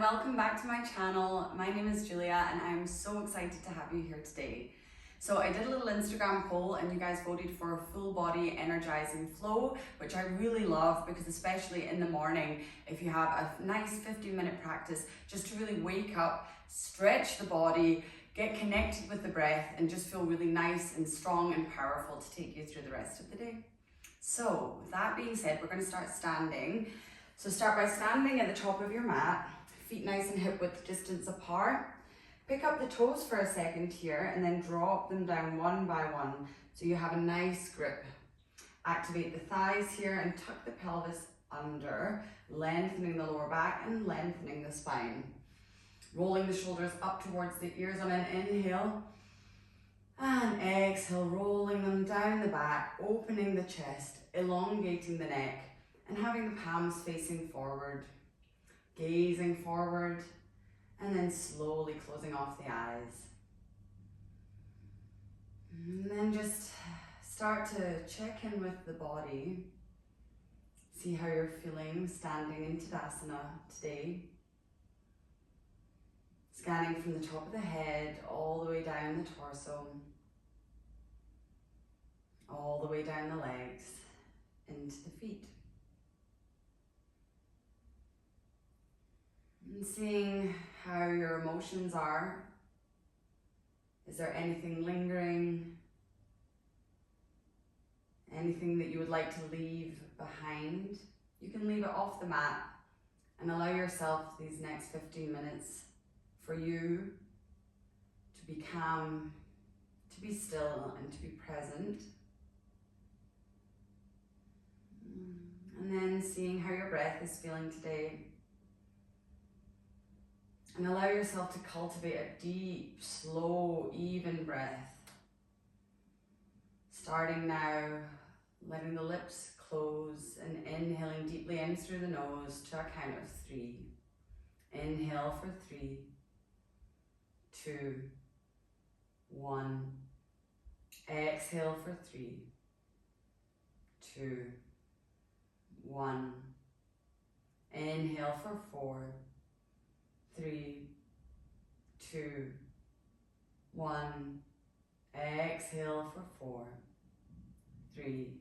Welcome back to my channel. My name is Julia and I'm so excited to have you here today. So I did a little Instagram poll and you guys voted for a full body energizing flow, which I really love because especially in the morning, if you have a nice 15-minute practice, just to really wake up, stretch the body, get connected with the breath and just feel really nice and strong and powerful to take you through the rest of the day. So with that being said, we're going to start standing. So start by standing at the top of your mat. Feet nice and hip width distance apart. Pick up the toes for a second here and then drop them down one by one so you have a nice grip. Activate the thighs here and tuck the pelvis under, lengthening the lower back and lengthening the spine. Rolling the shoulders up towards the ears on an inhale and exhale, rolling them down the back, opening the chest, elongating the neck and having the palms facing forward. Gazing forward and then slowly closing off the eyes. And then just start to check in with the body. See how you're feeling standing in Tadasana today. Scanning from the top of the head all the way down the torso, all the way down the legs, into the feet. And seeing how your emotions are. Is there anything lingering? Anything that you would like to leave behind? You can leave it off the mat and allow yourself these next 15 minutes for you to be calm, to be still and to be present. And then seeing how your breath is feeling today. And allow yourself to cultivate a deep, slow, even breath. Starting now, letting the lips close and inhaling deeply in through the nose to a count of 3. Inhale for 3, 2, 1. Exhale for 3, 2, 1. Inhale for 4, 3, 2, 1. Exhale for 4, 3,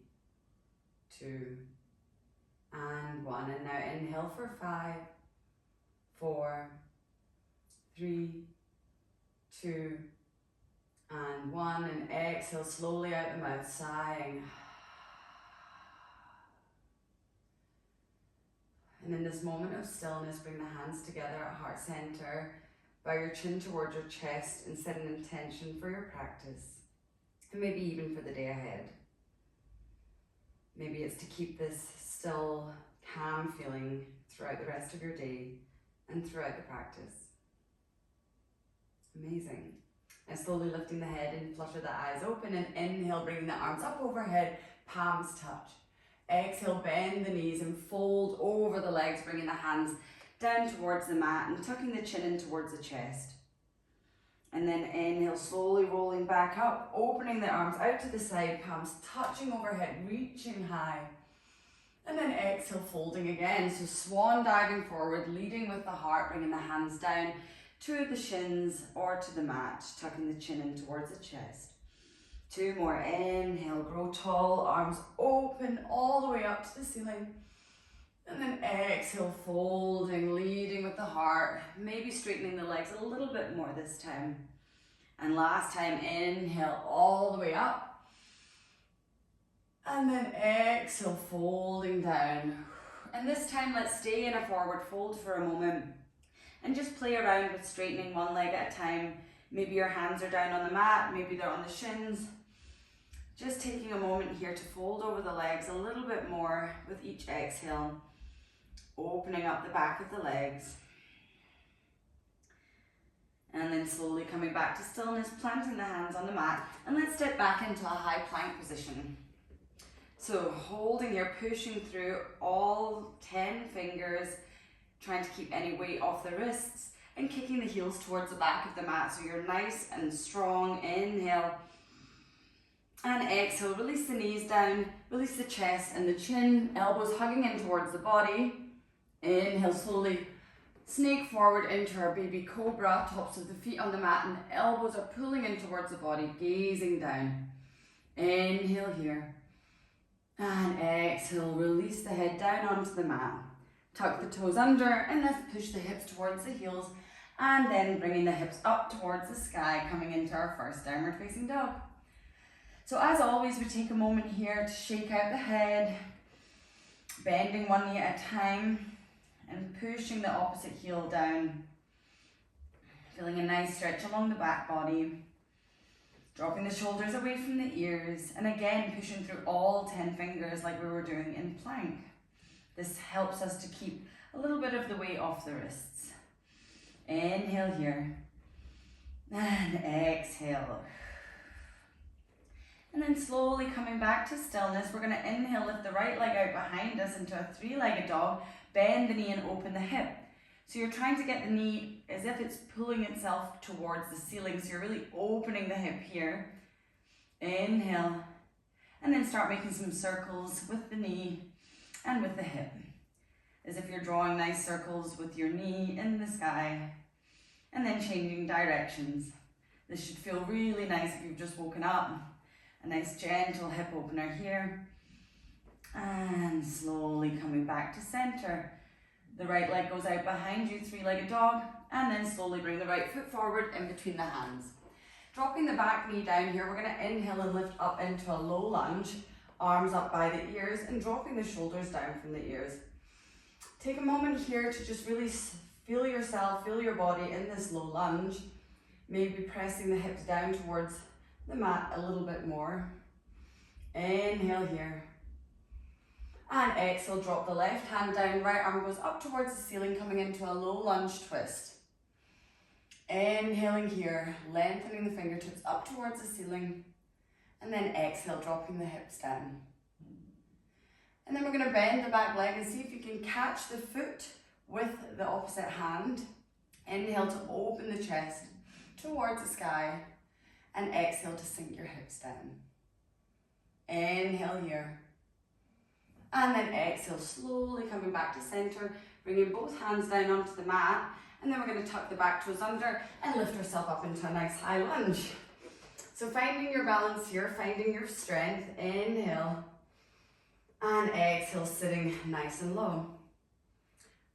2, and 1. And now inhale for 5, 4, 3, 2, and 1. And exhale slowly out the mouth, sighing. And in this moment of stillness, bring the hands together at heart center, bow your chin towards your chest and set an intention for your practice, and maybe even for the day ahead. Maybe it's to keep this still, calm feeling throughout the rest of your day and throughout the practice. Amazing. And slowly lifting the head and flutter the eyes open and inhale, bringing the arms up overhead, palms touch. Exhale, bend the knees and fold over the legs, bringing the hands down towards the mat and tucking the chin in towards the chest. And then inhale, slowly rolling back up, opening the arms out to the side, palms touching overhead, reaching high. And then exhale, folding again. So swan diving forward, leading with the heart, bringing the hands down to the shins or to the mat, tucking the chin in towards the chest. 2 more, inhale, grow tall, arms open all the way up to the ceiling. And then exhale, folding, leading with the heart, maybe straightening the legs a little bit more this time. And last time, inhale all the way up. And then exhale, folding down. And this time, let's stay in a forward fold for a moment and just play around with straightening one leg at a time. Maybe your hands are down on the mat, maybe they're on the shins. Just taking a moment here to fold over the legs a little bit more with each exhale. Opening up the back of the legs. And then slowly coming back to stillness, planting the hands on the mat. And let's step back into a high plank position. So holding here, pushing through all 10 fingers, trying to keep any weight off the wrists and kicking the heels towards the back of the mat so you're nice and strong. Inhale. And exhale, release the knees down, release the chest and the chin, elbows hugging in towards the body. Inhale, slowly Snake forward into our baby cobra, tops of the feet on the mat and the elbows are pulling in towards the body, gazing down. Inhale here. And exhale, release the head down onto the mat. Tuck the toes under and let's push the hips towards the heels and then bringing the hips up towards the sky, coming into our first downward facing dog. So as always, we take a moment here to shake out the head, bending one knee at a time and pushing the opposite heel down. Feeling a nice stretch along the back body. Dropping the shoulders away from the ears and again pushing through all 10 fingers like we were doing in plank. This helps us to keep a little bit of the weight off the wrists. Inhale here and exhale. And then slowly coming back to stillness, we're going to inhale, lift the right leg out behind us into a three-legged dog, bend the knee and open the hip. So you're trying to get the knee as if it's pulling itself towards the ceiling. So you're really opening the hip here. Inhale. And then start making some circles with the knee and with the hip. As if you're drawing nice circles with your knee in the sky. And then changing directions. This should feel really nice if you've just woken up. A nice gentle hip opener here. And slowly coming back to center. The right leg goes out behind you, three-legged dog, and then slowly bring the right foot forward in between the hands. Dropping the back knee down here, we're going to inhale and lift up into a low lunge, arms up by the ears, and dropping the shoulders down from the ears. Take a moment here to just really feel yourself, feel your body in this low lunge, maybe pressing the hips down towards the mat a little bit more. Inhale here. And exhale, drop the left hand down, right arm goes up towards the ceiling, coming into a low lunge twist. Inhaling here, lengthening the fingertips up towards the ceiling, and then exhale, dropping the hips down. And then we're going to bend the back leg and see if you can catch the foot with the opposite hand. Inhale to open the chest towards the sky, and exhale to sink your hips down. Inhale here. And then exhale, slowly coming back to center, bringing both hands down onto the mat, and then we're going to tuck the back toes under and lift ourselves up into a nice high lunge. So finding your balance here, finding your strength. Inhale, and exhale, sitting nice and low.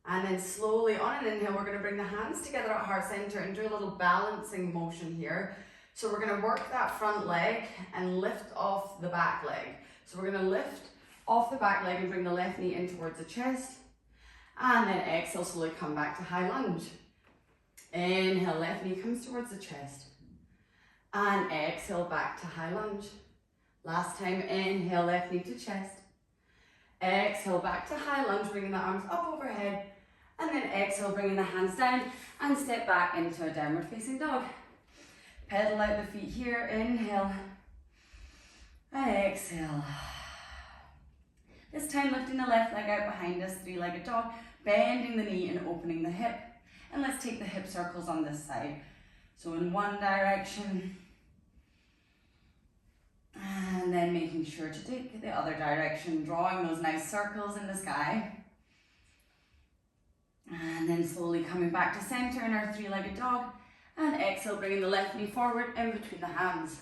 And then slowly on an inhale, we're going to bring the hands together at heart center and do a little balancing motion here. So we're going to work that front leg and lift off the back leg. So we're going to lift off the back leg and bring the left knee in towards the chest. And then exhale, slowly come back to high lunge. Inhale, left knee comes towards the chest. And exhale, back to high lunge. Last time, inhale, left knee to chest. Exhale, back to high lunge, bringing the arms up overhead. And then exhale, bringing the hands down and step back into a downward facing dog. Pedal out the feet here, inhale. And exhale. This time lifting the left leg out behind us, three-legged dog, bending the knee and opening the hip. And let's take the hip circles on this side. So in one direction, and then making sure to take the other direction, drawing those nice circles in the sky. And then slowly coming back to center in our three-legged dog. And exhale, bringing the left knee forward in between the hands.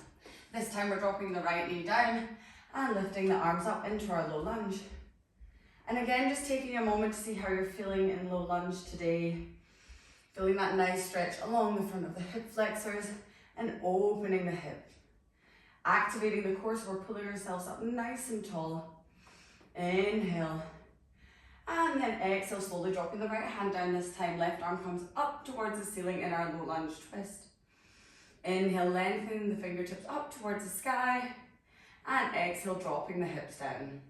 This time we're dropping the right knee down and lifting the arms up into our low lunge. And again, just taking a moment to see how you're feeling in low lunge today. Feeling that nice stretch along the front of the hip flexors and opening the hip. Activating the core, so we're pulling ourselves up nice and tall. Inhale. And then exhale, slowly dropping the right hand down this time. Left arm comes up towards the ceiling in our low lunge twist. Inhale, lengthening the fingertips up towards the sky. And exhale, dropping the hips down.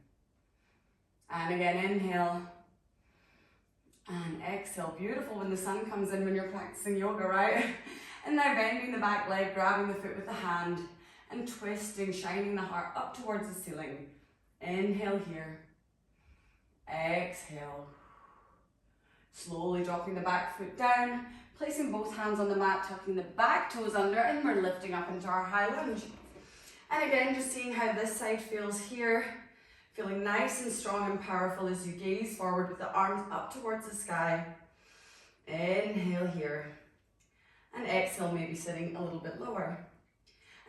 And again, inhale. And exhale. Beautiful when the sun comes in when you're practicing yoga, right? And now bending the back leg, grabbing the foot with the hand, and twisting, shining the heart up towards the ceiling. Inhale here. Exhale. Slowly dropping the back foot down, placing both hands on the mat, tucking the back toes under, and we're lifting up into our high lunge. And again, just seeing how this side feels here. Feeling nice and strong and powerful as you gaze forward with the arms up towards the sky. Inhale here. And exhale, maybe sitting a little bit lower.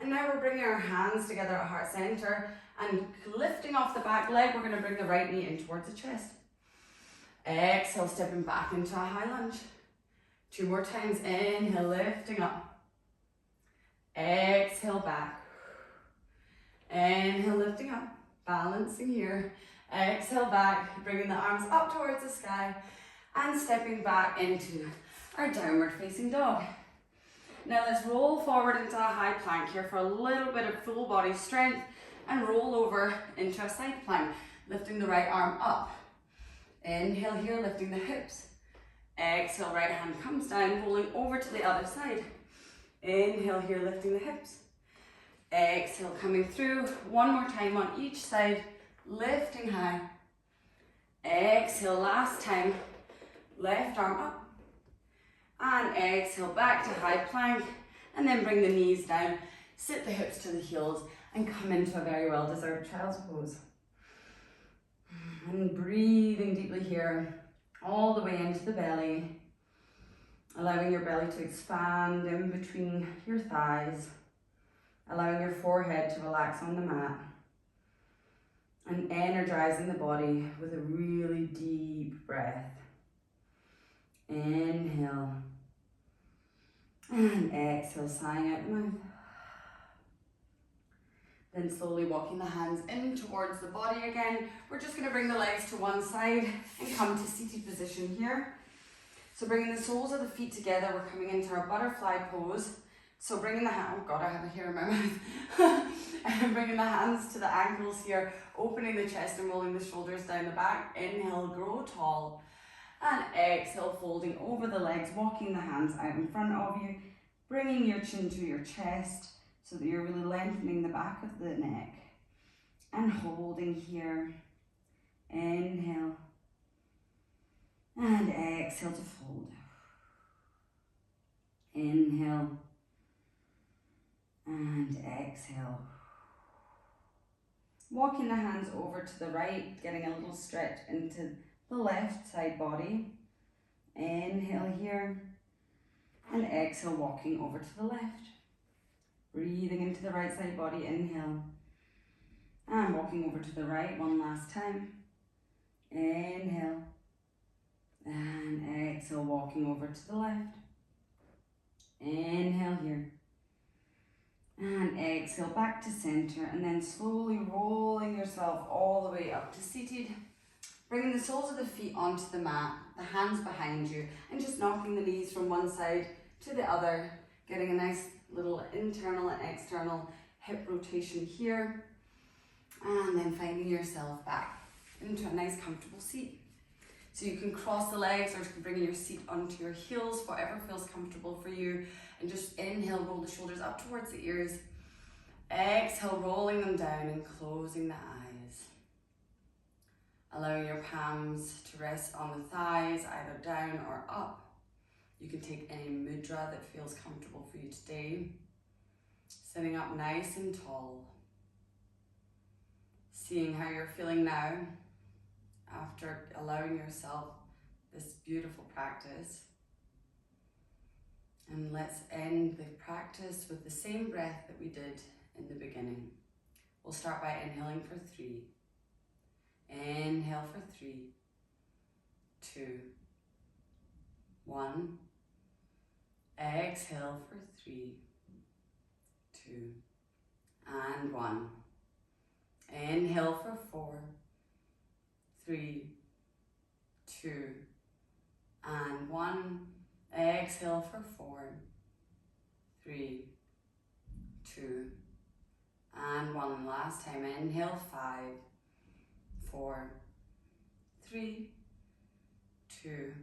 And now we're bringing our hands together at heart center and lifting off the back leg. We're going to bring the right knee in towards the chest. Exhale, stepping back into a high lunge. 2 more times. Inhale, lifting up. Exhale, back. Inhale, lifting up. Balancing here. Exhale, back. Bringing the arms up towards the sky. And stepping back into our downward facing dog. Now let's roll forward into a high plank here for a little bit of full body strength and roll over into a side plank, lifting the right arm up. Inhale here, lifting the hips. Exhale, right hand comes down, rolling over to the other side. Inhale here, lifting the hips. Exhale, coming through. 1 more time on each side, lifting high. Exhale, last time. Left arm up. And exhale, back to high plank. And then bring the knees down. Sit the hips to the heels and come into a very well-deserved child's pose. And breathing deeply here, all the way into the belly. Allowing your belly to expand in between your thighs. Allowing your forehead to relax on the mat. And energizing the body with a really deep breath. Inhale. And exhale, sighing out the mouth. Then slowly walking the hands in towards the body again. We're just going to bring the legs to one side and come to seated position here. So bringing the soles of the feet together, we're coming into our butterfly pose. So bringing the hand, oh God, I have a hair in my mouth. And bringing the hands to the ankles here, opening the chest and rolling the shoulders down the back. Inhale, grow tall. And exhale, folding over the legs, walking the hands out in front of you, bringing your chin to your chest so that you're really lengthening the back of the neck. And holding here. Inhale. And exhale to fold. Inhale. And exhale. Walking the hands over to the right, getting a little stretch into the left side body. Inhale here. And exhale, walking over to the left. Breathing into the right side body, inhale. And walking over to the right one last time. Inhale. And exhale, walking over to the left. Inhale here. And exhale, back to center. And then slowly rolling yourself all the way up to seated. Bringing the soles of the feet onto the mat, the hands behind you, and just knocking the knees from one side to the other, getting a nice little internal and external hip rotation here, and then finding yourself back into a nice comfortable seat. So you can cross the legs or you can bring your seat onto your heels, whatever feels comfortable for you, and just inhale, roll the shoulders up towards the ears. Exhale, rolling them down and closing the eyes. Allowing your palms to rest on the thighs, either down or up. You can take any mudra that feels comfortable for you today. Sitting up nice and tall. Seeing how you're feeling now after allowing yourself this beautiful practice. And let's end the practice with the same breath that we did in the beginning. We'll start by inhaling for 3. Inhale for 3, 2, 1. Exhale for 3, 2, and 1. Inhale for 4, 3, 2, and 1. Exhale for 4, 3, 2, and 1. Last time, inhale 5, 4, 3, 2,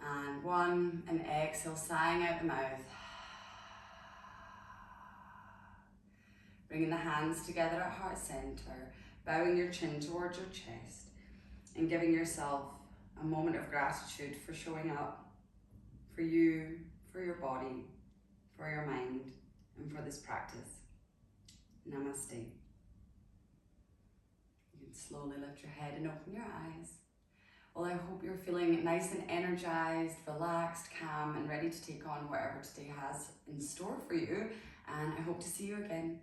and 1. And exhale, sighing out the mouth. Bringing the hands together at heart center, bowing your chin towards your chest, and giving yourself a moment of gratitude for showing up, for you, for your body, for your mind, and for this practice. Namaste. You can slowly lift your head and open your eyes. Well, I hope you're feeling nice and energized, relaxed, calm, and ready to take on whatever today has in store for you. And I hope to see you again.